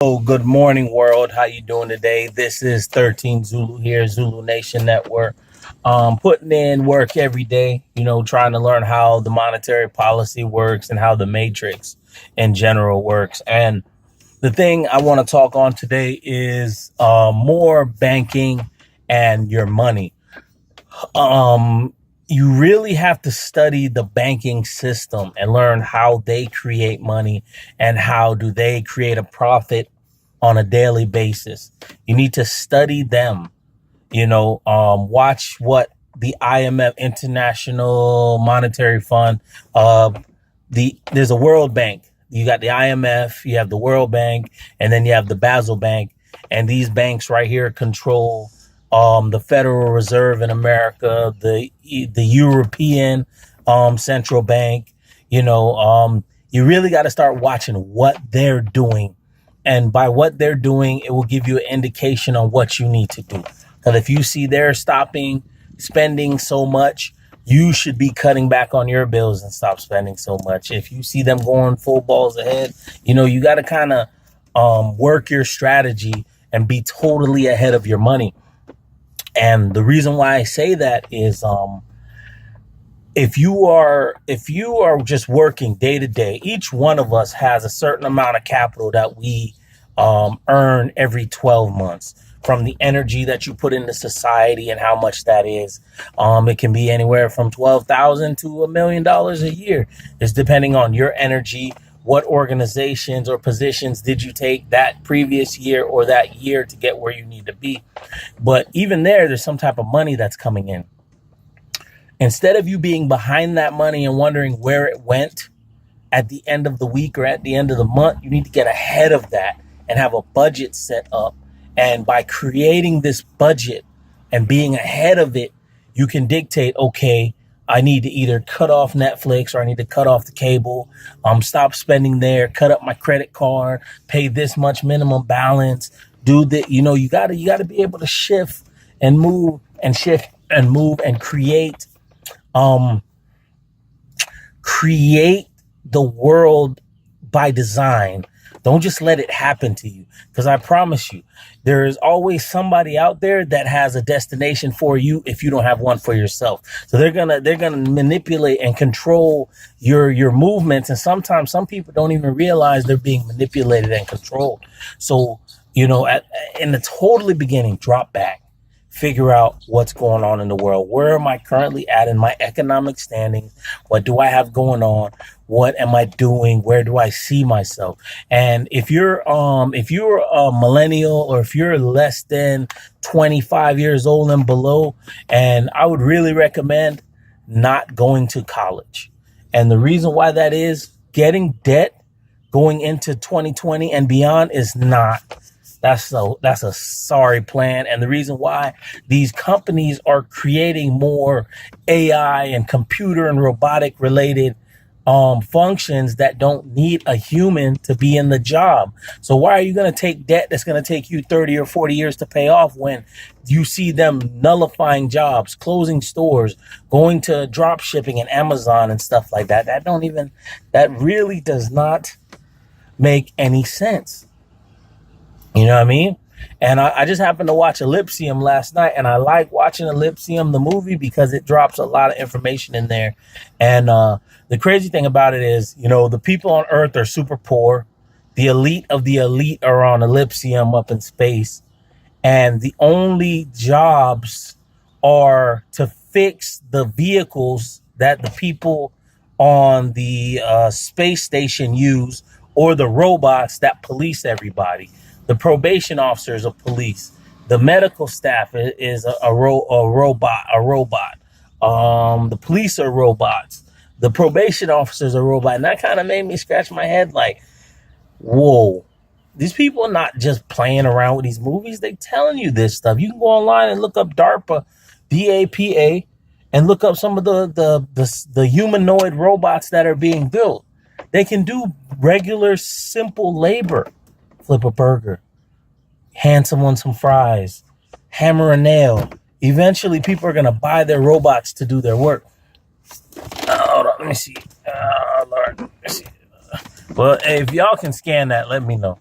Oh, good morning, world. How you doing today? This is 13 Zulu here, Zulu Nation Network. Putting in work every day, trying to learn how the monetary policy works and how the matrix in general works. And the thing I want to talk on today is more banking and your money. Um, you really have to study the banking system and learn how they create money and how do they create a profit on a daily basis. You need to study them, watch what the IMF, International Monetary Fund, there's a World Bank. You got the IMF, you have the World Bank, and then you have the Basel Bank. And these banks right here control the Federal Reserve in America, the European Central Bank. You really got to start watching what they're doing. And by what they're doing, it will give you an indication on what you need to do. Because if you see they're stopping spending so much, you should be cutting back on your bills and stop spending so much. If you see them going full balls ahead, you got to kind of work your strategy and be totally ahead of your money. And the reason why I say that is if you are just working day to day, each one of us has a certain amount of capital that we earn every 12 months from the energy that you put into society and how much that is. It can be anywhere from $12,000 to $1,000,000 a year. It's depending on your energy. What organizations or positions did you take that previous year or that year to get where you need to be? But even there's some type of money that's coming in. Instead of you being behind that money and wondering where it went at the end of the week or at the end of the month, you need to get ahead of that and have a budget set up. And by creating this budget and being ahead of it, you can dictate, okay, I need to either cut off Netflix or I need to cut off the cable, stop spending there, cut up my credit card, pay this much minimum balance, do that. You gotta be able to shift and move and create the world by design. Don't just let it happen to you, because I promise you, there is always somebody out there that has a destination for you if you don't have one for yourself. So they're gonna manipulate and control your movements, and sometimes some people don't even realize they're being manipulated and controlled. So in the totally beginning, drop back. Figure out what's going on in the world. Where am I currently at in my economic standing? What do I have going on? What am I doing? Where do I see myself? And if you're a millennial or if you're less than 25 years old and below, and I would really recommend not going to college. And the reason why that is, getting debt going into 2020 and beyond is not. That's a sorry plan. And the reason why these companies are creating more AI and computer and robotic related functions that don't need a human to be in the job. So why are you going to take debt that's going to take you 30 or 40 years to pay off when you see them nullifying jobs, closing stores, going to drop shipping and Amazon and stuff like that? That really does not make any sense. You know what I mean? And I just happened to watch Ellipsium last night, and I like watching Ellipsium, the movie, because it drops a lot of information in there. And the crazy thing about it is, the people on Earth are super poor. The elite of the elite are on Ellipsium up in space. And the only jobs are to fix the vehicles that the people on the space station use, or the robots that police everybody. The probation officers are police. The medical staff is a robot. The police are robots. The probation officers are robots. And that kind of made me scratch my head like, whoa, these people are not just playing around with these movies. They telling you this stuff. You can go online and look up DARPA, DAPA, and look up some of the humanoid robots that are being built. They can do regular, simple labor. Flip a burger, hand someone some fries, hammer a nail. Eventually, people are going to buy their robots to do their work. Hold on, let me see. Lord, let me see. Well, if y'all can scan that, let me know.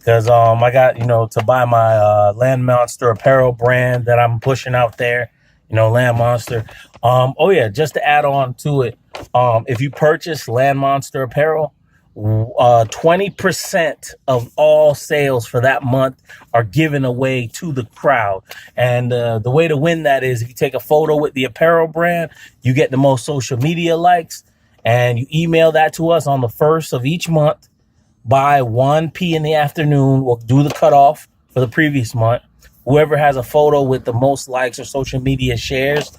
because I got, to buy my Land Monster apparel brand that I'm pushing out there. Land Monster. Oh yeah, just to add on to it, if you purchase Land Monster apparel, 20% of all sales for that month are given away to the crowd. And the way to win that is if you take a photo with the apparel brand, you get the most social media likes, and you email that to us on the 1st of each month by 1 p.m. in the afternoon. We'll do the cutoff for the previous month. Whoever has a photo with the most likes or social media shares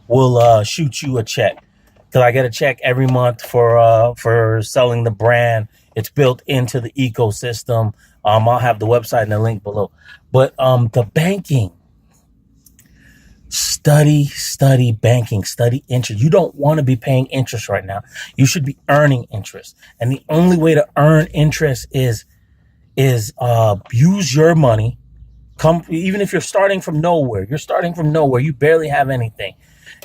will shoot you a check. Because I get a check every month for selling the brand. It's built into the ecosystem. I'll have the website and the link below. But the banking, study banking, study interest. You don't want to be paying interest right now. You should be earning interest. And the only way to earn interest is use your money. Even if you're starting from nowhere, you barely have anything.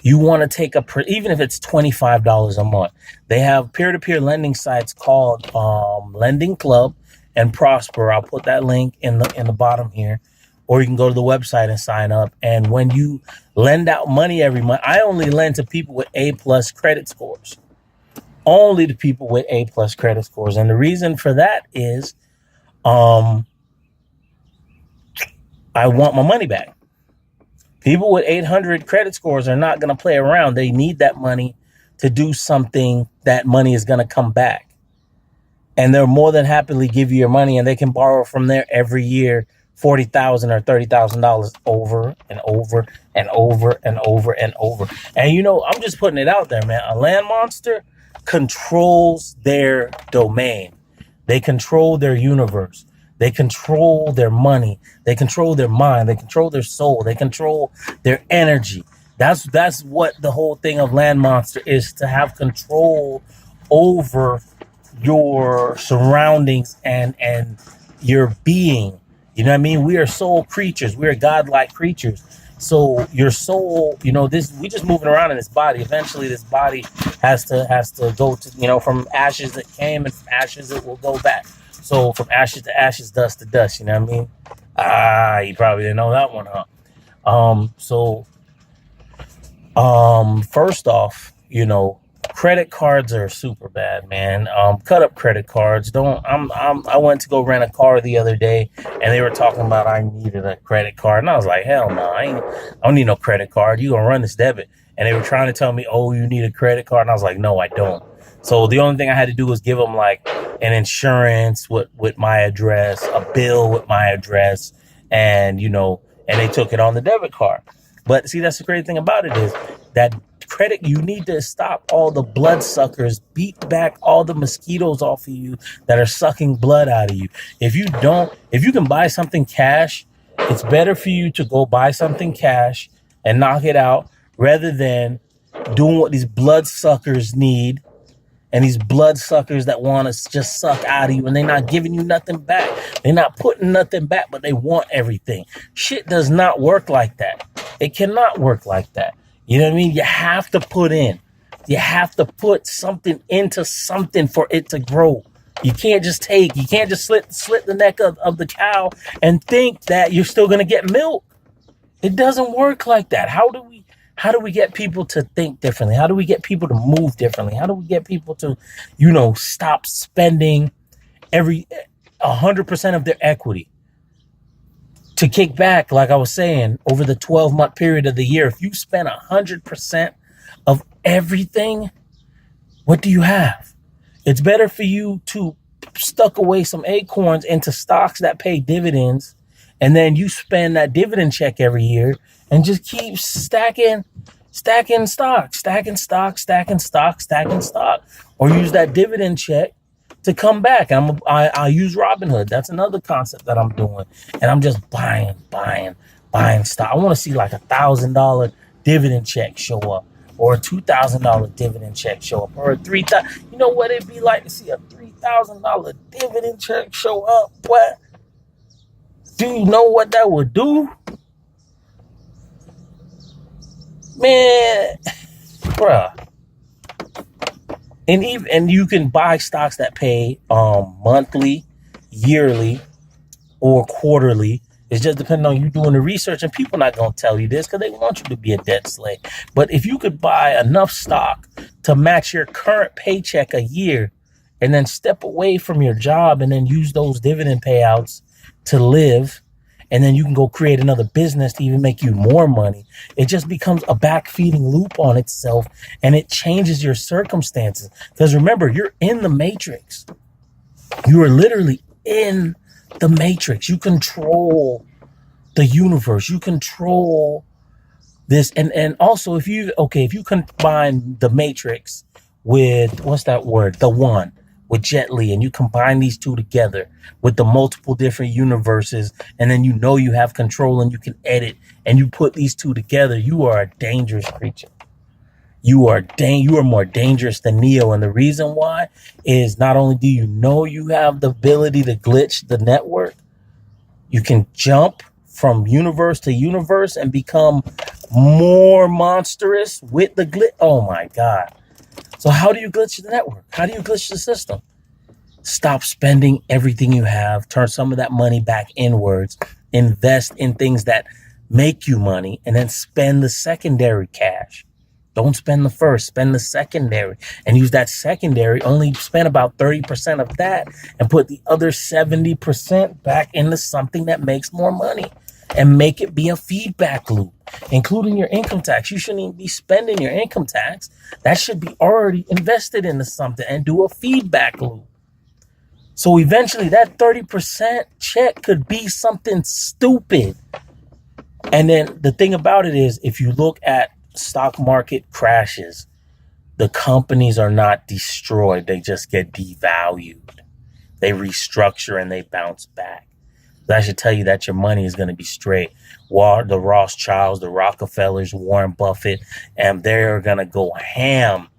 You want to take even if it's $25 a month. They have peer-to-peer lending sites called Lending Club and Prosper. I'll put that link in the bottom here, or you can go to the website and sign up. And when you lend out money every month, I only lend to people with A+ credit scores. Only to people with A+ credit scores, and the reason for that is, I want my money back. People with 800 credit scores are not going to play around. They need that money to do something. That money is going to come back. And they'll more than happily give you your money, and they can borrow from there every year $40,000 or $30,000 over and over and over and over and over. And I'm just putting it out there, man. A Land Monster controls their domain. They control their universe. They control their money. They control their mind. They control their soul. They control their energy. That's what the whole thing of Land Monster is, to have control over your surroundings and your being. You know what I mean? We are soul creatures. We are godlike creatures. So your soul, we just moving around in this body. Eventually this body has to go to, from ashes it came, and from ashes it will go back. So from ashes to ashes, dust to dust, you know what I mean? You probably didn't know that one, huh? First off, credit cards are super bad, man. Cut up credit cards. I went to go rent a car the other day, and they were talking about I needed a credit card, and I was like, hell no, I don't need no credit card. You gonna run this debit? And they were trying to tell me, oh, you need a credit card, and I was like, no, I don't. So the only thing I had to do was give them like an insurance with my address, a bill with my address, and and they took it on the debit card. But see, that's the great thing about it is that credit, you need to stop all the bloodsuckers, beat back all the mosquitoes off of you that are sucking blood out of you. If you can buy something cash, it's better for you to go buy something cash and knock it out rather than doing what these bloodsuckers need. And these bloodsuckers that want to just suck out of you, and they're not giving you nothing back. They're not putting nothing back, but they want everything. Shit does not work like that. It cannot work like that. You know what I mean? You have to put in. You have to put something into something for it to grow. You can't just slit the neck of the cow and think that you're still going to get milk. It doesn't work like that. How do we get people to think differently? How do we get people to move differently? How do we get people to, stop spending 100% of their equity to kick back? Like I was saying, over the 12-month period of the year, if you spend 100% of everything, what do you have? It's better for you to stuck away some acorns into stocks that pay dividends, and then you spend that dividend check every year and just keep stacking stock, or use that dividend check to come back. I use Robinhood. That's another concept that I'm doing, and I'm just buying stock. I want to see like $1,000 dividend check show up, or a $2,000 dividend check show up, or a $3,000. You know what it'd be like to see a $3,000 dividend check show up? What? Do you know what that would do? Man, bruh. And you can buy stocks that pay monthly, yearly, or quarterly. It's just depending on you doing the research, and people not going to tell you this because they want you to be a debt slave. But if you could buy enough stock to match your current paycheck a year and then step away from your job and then use those dividend payouts to live, and then you can go create another business to even make you more money, it just becomes a back-feeding loop on itself, and it changes your circumstances. Because remember, you're in the matrix. You are literally in the matrix. You control the universe. You control this. And also, if you combine the matrix with, what's that word? The one, with Jet Li, and you combine these two together with the multiple different universes, and then you have control and you can edit, and you put these two together, you are a dangerous creature. You are more dangerous than Neo. And the reason why is not only do you have the ability to glitch the network, you can jump from universe to universe and become more monstrous with the glitch. Oh my God. So how do you glitch the network? How do you glitch the system? Stop spending everything you have. Turn some of that money back inwards. Invest in things that make you money, and then spend the secondary cash. Don't spend the first, spend the secondary, and use that secondary. Only spend about 30% of that and put the other 70% back into something that makes more money, and make it be a feedback loop, including your income tax. You shouldn't even be spending your income tax. That should be already invested into something and do a feedback loop. So eventually that 30% check could be something stupid. And then the thing about it is, if you look at stock market crashes, the companies are not destroyed. They just get devalued. They restructure and they bounce back. That should tell you that your money is going to be straight. The Rothschilds, the Rockefellers, Warren Buffett, and they're going to go ham.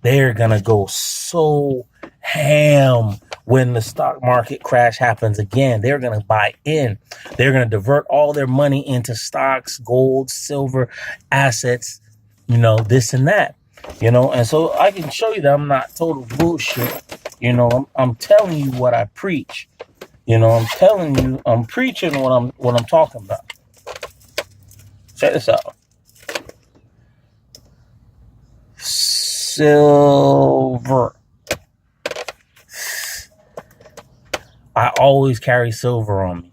They're going to go so ham when the stock market crash happens again. They're going to buy in. They're going to divert all their money into stocks, gold, silver, assets, this and that, and so I can show you that I'm not total bullshit. I'm telling you what I preach. I'm telling you, I'm preaching what I'm talking about. Check this out. Silver. I always carry silver on me.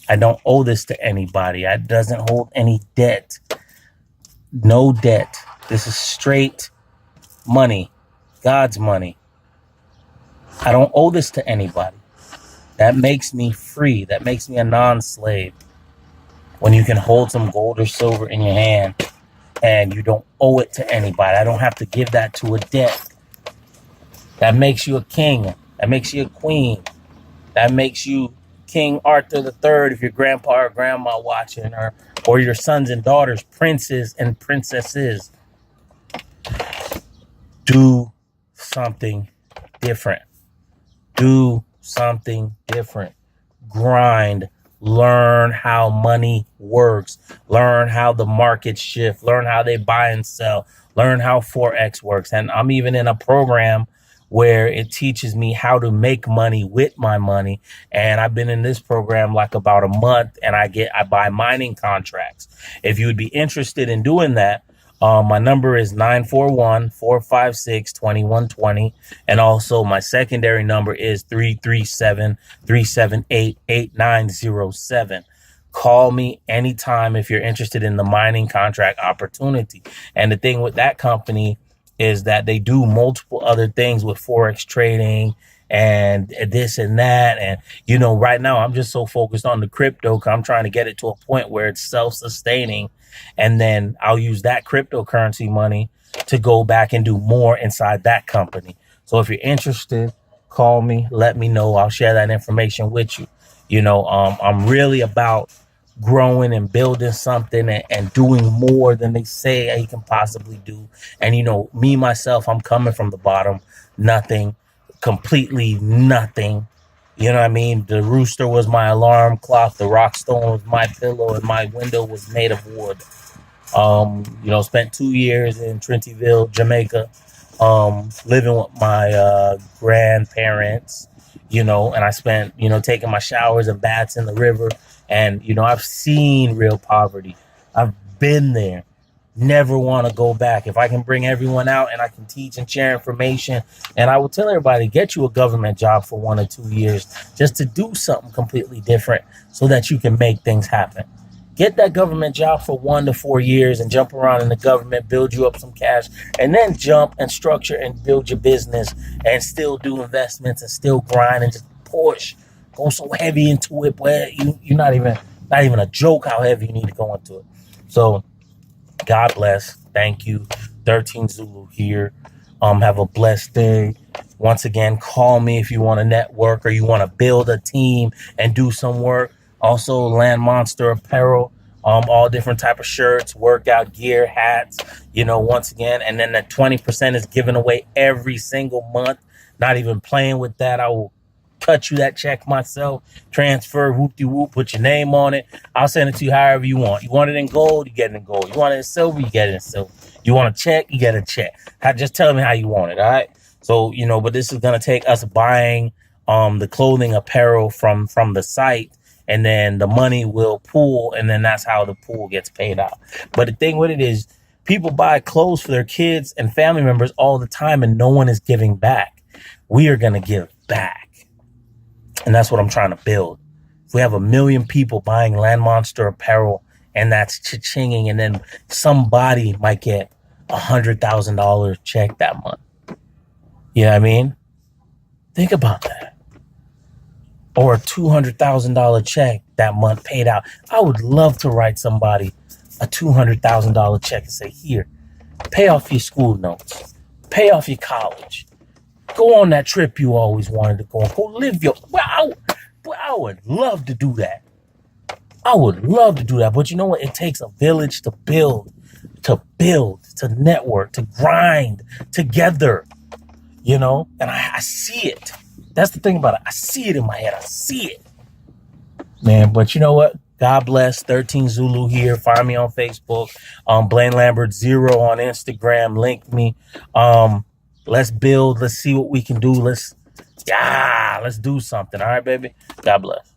I don't owe this to anybody. It doesn't hold any debt. No debt. This is straight money. God's money. I don't owe this to anybody. That makes me free. That makes me a non-slave. When you can hold some gold or silver in your hand and you don't owe it to anybody. I don't have to give that to a debt. That makes you a king. That makes you a queen. That makes you King Arthur III if your grandpa or grandma watching, or your sons and daughters, princes and princesses. Do something different. Do something different. Grind. Learn how money works. Learn how the markets shift. Learn how they buy and sell. Learn how Forex works. And I'm even in a program where it teaches me how to make money with my money. And I've been in this program like about a month, and I buy mining contracts. If you would be interested in doing that, my number is 941-456-2120. And also my secondary number is 337-378-8907. Call me anytime if you're interested in the mining contract opportunity. And the thing with that company is that they do multiple other things with Forex trading and this and that. And, right now I'm just so focused on the crypto because I'm trying to get it to a point where it's self-sustaining. And then I'll use that cryptocurrency money to go back and do more inside that company. So if you're interested, call me, let me know. I'll share that information with you. I'm really about growing and building something and doing more than they say you can possibly do. And, me, myself, I'm coming from the bottom, nothing, completely nothing. You know what I mean? The rooster was my alarm clock. The rock stone was my pillow, and my window was made of wood. Spent 2 years in Trentyville, Jamaica, living with my grandparents, and I spent, taking my showers and baths in the river. And, I've seen real poverty. I've been there. Never want to go back. If I can bring everyone out and I can teach and share information, and I will tell everybody, get you a government job for 1 or 2 years just to do something completely different so that you can make things happen. Get that government job for 1 to 4 years and jump around in the government, build you up some cash, and then jump and structure and build your business and still do investments and still grind and just push. Go so heavy into it, where you're not even a joke how heavy you need to go into it. So God bless. Thank you. 13 Zulu here. Have a blessed day. Once again, call me if you want to network or you want to build a team and do some work. Also, Land Monster Apparel, all different type of shirts, workout gear, hats, once again. And then that 20% is given away every single month. Not even playing with that. I will cut you that check myself, transfer, whoop-de-whoop, put your name on it. I'll send it to you however you want. You want it in gold, you get it in gold. You want it in silver, you get it in silver. You want a check, you get a check. Just tell me how you want it, all right? So, but this is going to take us buying the clothing apparel from the site, and then the money will pool, and then that's how the pool gets paid out. But the thing with it is, people buy clothes for their kids and family members all the time, and no one is giving back. We are going to give back. And that's what I'm trying to build. If we have 1 million people buying Land Monster Apparel, and that's cha-chinging, and then somebody might get $100,000 check that month. You know what I mean? Think about that. Or a $200,000 check that month paid out. I would love to write somebody a $200,000 check and say, here, pay off your school notes. Pay off your college. Go on that trip you always wanted to go on. Go live your... Well, I would love to do that. I would love to do that. But you know what? It takes a village to build, to network, to grind together. And I see it. That's the thing about it. I see it in my head. I see it. Man, but you know what? God bless. 13 Zulu here. Find me on Facebook. Blaine Lambert 0 on Instagram. Link me. Let's build. Let's see what we can do. Let's do something. All right, baby. God bless.